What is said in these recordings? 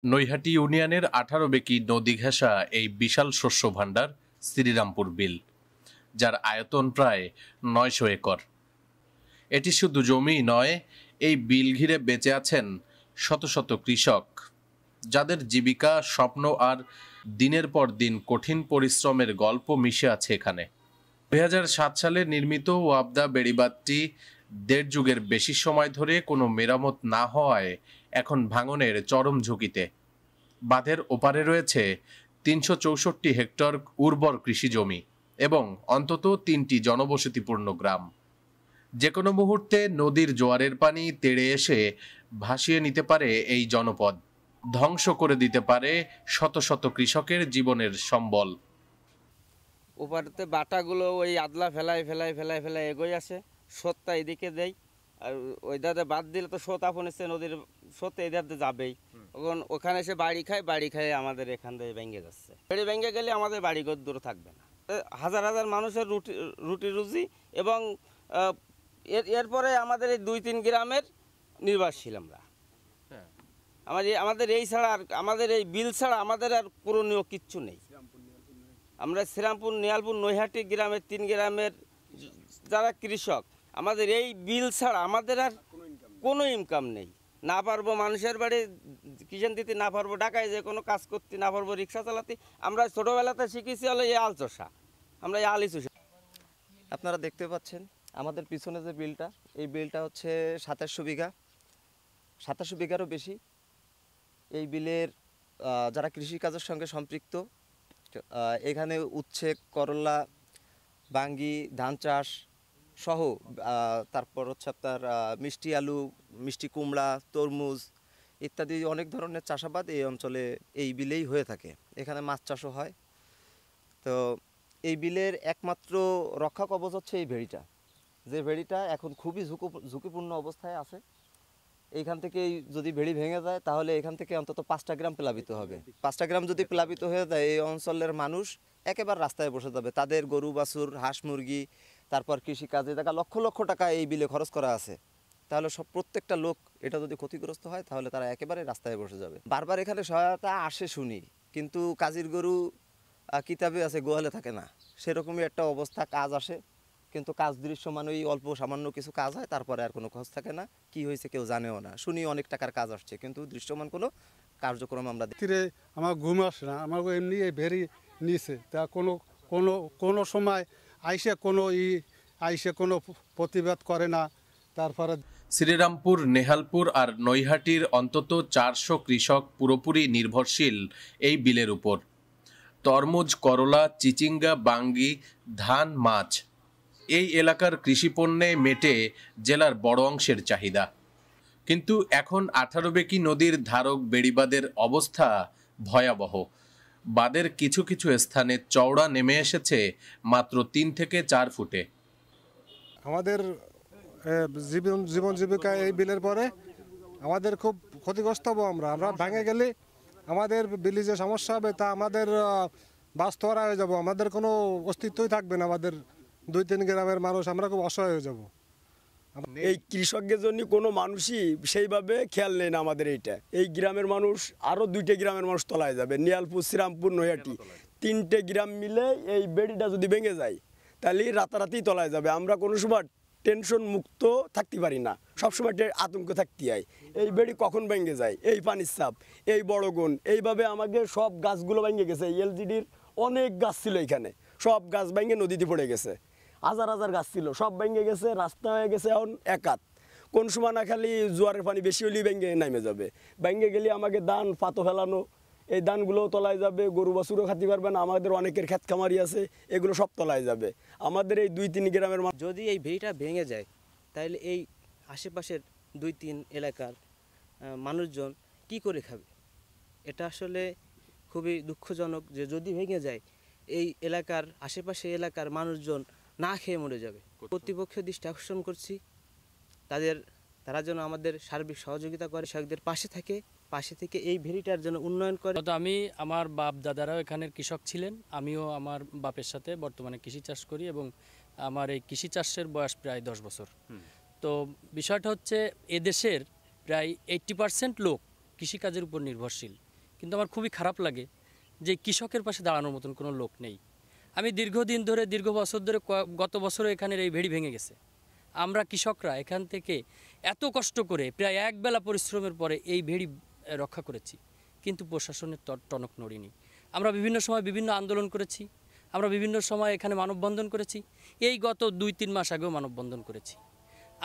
নৈহাটি ইউনিয়নের 18 বেকি নদী ঘেঁষা এই বিশাল শস্য ভাণ্ডার শ্রীরামপুর বিল, যার আয়তন প্রায় 900 একর। এটি শুধু জমি নয়, এই বিল ঘিরে বেঁচে আছেন শত শত কৃষক, যাদের জীবিকা, স্বপ্ন আর দিনের পর দিন কঠিন পরিশ্রমের গল্প মিশে আছে এখানে। 2007 সালে নির্মিত ওয়াবদা বেড়িবাঁধটি 1.5 যুগের বেশি সময় ধরে কোনো মেরামত না হওয়ায় এখন ভাঙনের চরম ঝুঁকিতে। বাঁধের ওপারে রয়েছে 364 হেক্টর উর্বর কৃষি জমি এবং অন্তত 3টি জনবসতিপূর্ণ গ্রাম। যে কোনো মুহূর্তে নদীর জোয়ারের পানি তেড়ে এসে ভাসিয়ে নিতে পারে এই জনপদ, ধ্বংস করে দিতে পারে শত শত কৃষকের জীবনের সম্বল। ওপারেতে বাটাগুলো ওই আদলা ফেলায় ফেলায় ফেলায় ফেলায় এগোই আসে, স্রোতটা এদিকে দেয়, আর ওই ধারে বাদ দিলে তো স্রোত আপন এসে নদীর স্রোত এই ধারে যাবেই। তখন ওখানে এসে বাড়ি খায় আমাদের এখান থেকে ভেঙে যাচ্ছে। বেড়ি ভেঙে গেলে আমাদের বাড়িঘর দূরে থাকবে না। হাজার হাজার মানুষের রুটি রুজি এবং এরপরে আমাদের এই 2-3 গ্রামের নির্ভরশীল আমরা। আমাদের এই ছাড়া আর আমাদের এই বিল ছাড়া আমাদের আর করণীয় কিচ্ছু নেই। আমরা শ্রীরামপুর, নিয়ালপুর, নৈহাটি গ্রামের 3 গ্রামের যারা কৃষক, আমাদের এই বিল ছাড়া আমাদের আর কোনো ইনকাম নেই। না পারবো মানুষের বাড়ি কিষান দিতে, না পারবো ঢাকায় যে কোনো কাজ করতে, না পারবো রিক্সা চালাতে। আমরা ছোটোবেলাতে শিখেছি হলো এই আল চষা, আমরা এই আলই চষা। আপনারা দেখতে পাচ্ছেন আমাদের পিছনে যে বিলটা, এই বিলটা হচ্ছে 2700 বিঘা, 2700 বিঘারও বেশি। এই বিলের যারা কৃষিকাজের সঙ্গে সম্পৃক্ত, এখানে উচ্ছে, করলা, বাঙ্গি, ধান চাষ সহ তারপর হচ্ছে আপনার মিষ্টি আলু, মিষ্টি কুমড়া, তরমুজ ইত্যাদি অনেক ধরনের চাষাবাদ এই অঞ্চলে এই বিলেই হয়ে থাকে। এখানে মাছ চাষও হয়। তো এই বিলের একমাত্র রক্ষা কবচ হচ্ছে এই ভেড়িটা, যে ভেড়িটা এখন খুবই ঝুঁকিপূর্ণ অবস্থায় আছে। এইখান থেকেই যদি ভেড়ি ভেঙে যায় তাহলে এখান থেকে অন্তত 5টা গ্রাম প্লাবিত হবে। 5টা গ্রাম যদি প্লাবিত হয়ে যায়, এই অঞ্চলের মানুষ একেবারে রাস্তায় বসে যাবে। তাদের গরু বাছুর, হাঁস মুরগি, তারপর কৃষিকাজে দেখা লক্ষ লক্ষ টাকা এই বিলে খরচ করা আছে। তাহলে প্রত্যেকটা লোক এটা যদি ক্ষতিগ্রস্ত হয় তাহলে তারা একেবারে রাস্তায় বসে যাবে। বারবার এখানে সহায়তা আসে শুনি, কিন্তু কাজীর গরু কিতাবে আছে, গোয়ালে থাকে না, সেরকমই একটা অবস্থা। কাজ আসে কিন্তু কাজ দৃশ্যমান ওই অল্প সামান্য কিছু কাজ হয়, তারপরে আর কোনো খোঁজ থাকে না, কি হয়েছে কেউ জানেও না। শুনি অনেক টাকার কাজ আসছে কিন্তু দৃশ্যমান কোনো কার্যক্রম আমরা দেখি। আমার ঘুম আসে না, আমার এমনি এই ভেরি নিচে তা কোনো কোনো কোনো সময় আইসে কোনো প্রতিবাদ করে না। তারপরে শ্রীরামপুর, নেহালপুর আর নৈহাটির অন্তত 400 কৃষক পুরোপুরি নির্ভরশীল এই বিলের উপর। তরমুজ, করলা, চিচিঙ্গা, বাঙ্গি, ধান, মাছ, এই এলাকার কৃষিপণ্যে মেটে জেলার বড় অংশের চাহিদা। কিন্তু এখন 18 বেকি নদীর ধারক বেড়িবাঁধের অবস্থা ভয়াবহ। বাঁধের কিছু কিছু স্থানে চওড়া নেমে এসেছে মাত্র 3 থেকে 4 ফুটে। আমাদের জীবন জীবিকা এই বিলের পরে আমাদের খুব ক্ষতিগ্রস্ত হবো। আমরা ভেঙে গেলে আমাদের বিলে যে সমস্যা হবে তা আমাদের বাস্তবরা হয়ে যাবো। আমাদের কোনো অস্তিত্বই থাকবে না। আমাদের 2-3 গ্রামের মানুষ আমরা খুব অসহায় হয়ে যাব। এই কৃষকের জন্য কোনো মানুষই সেইভাবে খেয়াল নেই না। আমাদের এই গ্রামের মানুষ, আরও 2টে গ্রামের মানুষ তলায় যাবে। নিয়ালপুর, শ্রীরামপুর, নৈহাটি 3টে গ্রাম মিলে এই বেড়িটা যদি ভেঙে যায় তাহলে রাতারাতি তলায় যাবে। আমরা কোনো সময় টেনশন মুক্ত থাকতে পারি না, সবসময় আতঙ্ক থাকতে হয় এই বেড়ি কখন ভেঙে যায়। এই পানির চাপ, এই বড় গুণ, এইভাবে আমাকে সব গাছগুলো ভেঙে গেছে। এলজিডির অনেক গাছ ছিল এখানে, সব গাছ ভেঙে নদীতে পড়ে গেছে। হাজার হাজার গাছ ছিল, সব ভেঙে গেছে, রাস্তা হয়ে গেছে এখন একাত। কোন সময় না খালি জোয়ারের পানি বেশি হলেই ভেঙে নেমে যাবে। ভেঙে গেলে আমাকে ধান পাতো ফেলানো, এই ধানগুলোও তলায় যাবে, গরু বাছুরও খাতে পারবে না। আমাদের অনেকের ক্ষেত খামারি আছে, এগুলো সব তলায় যাবে। আমাদের এই 2-3 গ্রামের যদি এই ভেড়িটা ভেঙে যায় তাহলে এই আশেপাশের 2-3 এলাকার মানুষজন কি করে খাবে? এটা আসলে খুবই দুঃখজনক যে যদি ভেঙে যায় এই এলাকার আশেপাশে এলাকার মানুষজন না খেয়ে মরে যাবে। কর্তৃপক্ষের দৃষ্টি আকর্ষণ করছি, তারা যেন আমাদের সার্বিক সহযোগিতা করে, কৃষকদের পাশে থেকে এই ভেড়িটার জন্য উন্নয়ন করে। আমি, আমার বাপ দাদারাও এখানের কৃষক ছিলেন, আমিও আমার বাপের সাথে বর্তমানে কৃষি চাষ করি এবং আমার এই কৃষি চাষের বয়স প্রায় 10 বছর। তো বিষয়টা হচ্ছে এদেশের প্রায় 80% লোক কৃষিকাজের উপর নির্ভরশীল। কিন্তু আমার খুবই খারাপ লাগে যে কৃষকের পাশে দাঁড়ানোর মতন কোনো লোক নেই। আমি দীর্ঘদিন ধরে দীর্ঘ বছর ধরে গত বছরও এখানের এই ভেড়ি ভেঙে গেছে। আমরা কৃষকরা এখান থেকে এত কষ্ট করে প্রায় একবেলা পরিশ্রমের পরে এই ভেড়ি রক্ষা করেছি, কিন্তু প্রশাসনের টনক নড়িনি। আমরা বিভিন্ন সময় বিভিন্ন আন্দোলন করেছি, আমরা বিভিন্ন সময় এখানে মানববন্ধন করেছি। এই গত 2-3 মাস আগেও মানববন্ধন করেছি।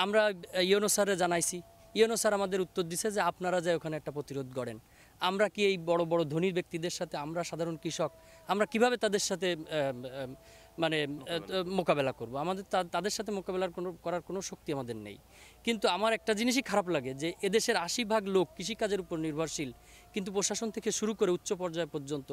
আমরা ইউনো স্যারে জানাইছি, ইউনো স্যার আমাদের উত্তর দিছে যে আপনারা যে ওখানে একটা প্রতিরোধ গড়েন। আমরা কি এই বড় বড় ধনী ব্যক্তিদের সাথে, আমরা সাধারণ কৃষক, আমরা কিভাবে তাদের সাথে মানে মোকাবেলা করব? আমাদের তাদের সাথে মোকাবেলা করার কোনো শক্তি আমাদের নেই। কিন্তু আমার একটা জিনিসই খারাপ লাগে যে এদেশের 80% লোক কৃষিকাজের উপর নির্ভরশীল, কিন্তু প্রশাসন থেকে শুরু করে উচ্চ পর্যায় পর্যন্ত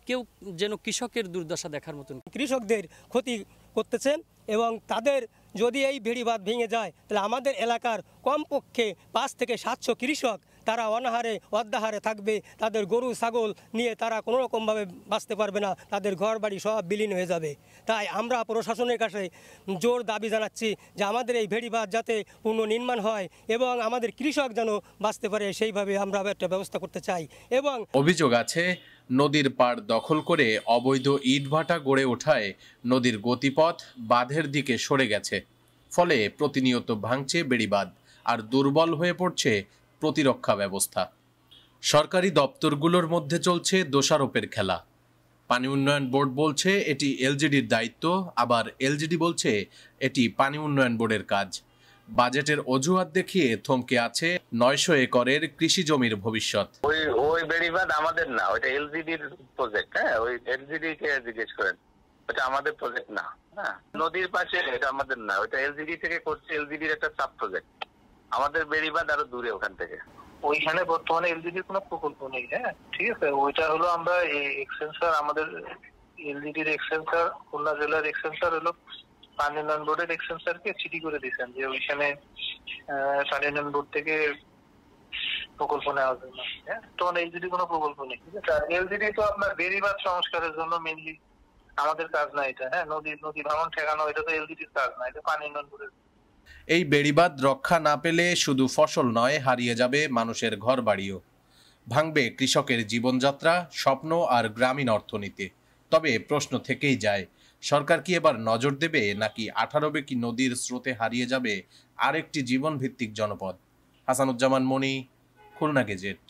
কেউ যেন কৃষকের দুর্দশা দেখার মতন। কৃষকদের ক্ষতি করতেছেন এবং তাদের যদি এই ভেড়িবাঁধ ভেঙে যায় তাহলে আমাদের এলাকার কমপক্ষে 5 থেকে 700 কৃষক তারা অনাহারে অর্ধাহারে থাকবে। তাদের গরু ছাগল নিয়ে তারা কোনো রকমভাবে বাঁচতে পারবে না, তাদের ঘর বাড়ি সব বিলীন হয়ে যাবে। তাই আমরা প্রশাসনের কাছে জোর দাবি জানাচ্ছি যে আমাদের এই ভেড়িবাঁধ যাতে পুনর্নির্মাণ হয় এবং আমাদের কৃষক যেন বাঁচতে পারে, সেইভাবে আমরা একটা ব্যবস্থা করতে চাই। এবং অভিযোগ আছে নদীর পাড় দখল করে অবৈধ ইটভাটা গড়ে ওঠায় নদীর গতিপথ বাঁধের দিকে সরে গেছে, ফলে প্রতিনিয়ত ভাঙছে বেড়িবাঁধ আর দুর্বল হয়ে পড়ছে প্রতিরক্ষা ব্যবস্থা। সরকারি দপ্তরগুলোর মধ্যে চলছে দোষারোপের খেলা। পানি উন্নয়ন বোর্ড বলছে এটি এলজিডির দায়িত্ব, আবার এলজিডি বলছে এটি পানি উন্নয়ন বোর্ডের কাজ। বাজেটের অজুহাত দেখিয়ে থমকে আছে 900 একরের কৃষি জমির ভবিষ্যৎ। ওই বেড়িবাঁধ আমাদের না, ওইটা এলজিডির প্রজেক্ট। হ্যাঁ, ওই এলজিডি কে জিজ্ঞেস করেন, ওটা আমাদের প্রজেক্ট না। হ্যাঁ, নদীর পাশে, এটা আমাদের না, ওইটা এলজিডি থেকে করছে, এলজিডির একটা সাব প্রজেক্ট। আমাদের বেড়িবাঁধ আরো দূরে ওখান থেকে। ওইখানে বর্তমানে এলজিডির কোনো প্রকল্প নেই। হ্যাঁ, ঠিক আছে, ওইটা হলো আমরা এক্সটেনশন, আমাদের এলজিডির এক্সটেনশন, খুলনা জেলার এক্সটেনশন হলো পানি উন্নয়ন বোর্ডের এক্সটেনশনকে চিঠি করে দিয়েছেন যে ওইখানে পানি উন্নয়ন বোর্ড থেকে প্রকল্প নেওয়ার জন্য। হ্যাঁ, তখন এলজিডি কোনো প্রকল্প নেই। ঠিক আছে, এলজিডি তো আপনার বেড়িবাঁধ সংস্কারের জন্য মেনলি, আমাদের কাজ না এটা। হ্যাঁ, নদী ভাঙন ঠেকানো, এটা তো এলজিডির কাজ না, এটা পানি উন্নয়ন বোর্ডের। এই বেড়িবাঁধ রক্ষা না পেলে শুধু ফসল নয়, হারিয়ে যাবে মানুষের ঘরবাড়িও, ভাঙবে কৃষকের জীবনযাত্রা, স্বপ্ন আর গ্রামীণ অর্থনীতি। তবে প্রশ্ন থেকেই যায়, সরকার কি এবার নজর দেবে, নাকি 18 বেকি নদীর স্রোতে হারিয়ে যাবে আরেকটি জীবনভিত্তিক জনপদ? হাসানুজ্জামান মনি, খুলনা গেজেট।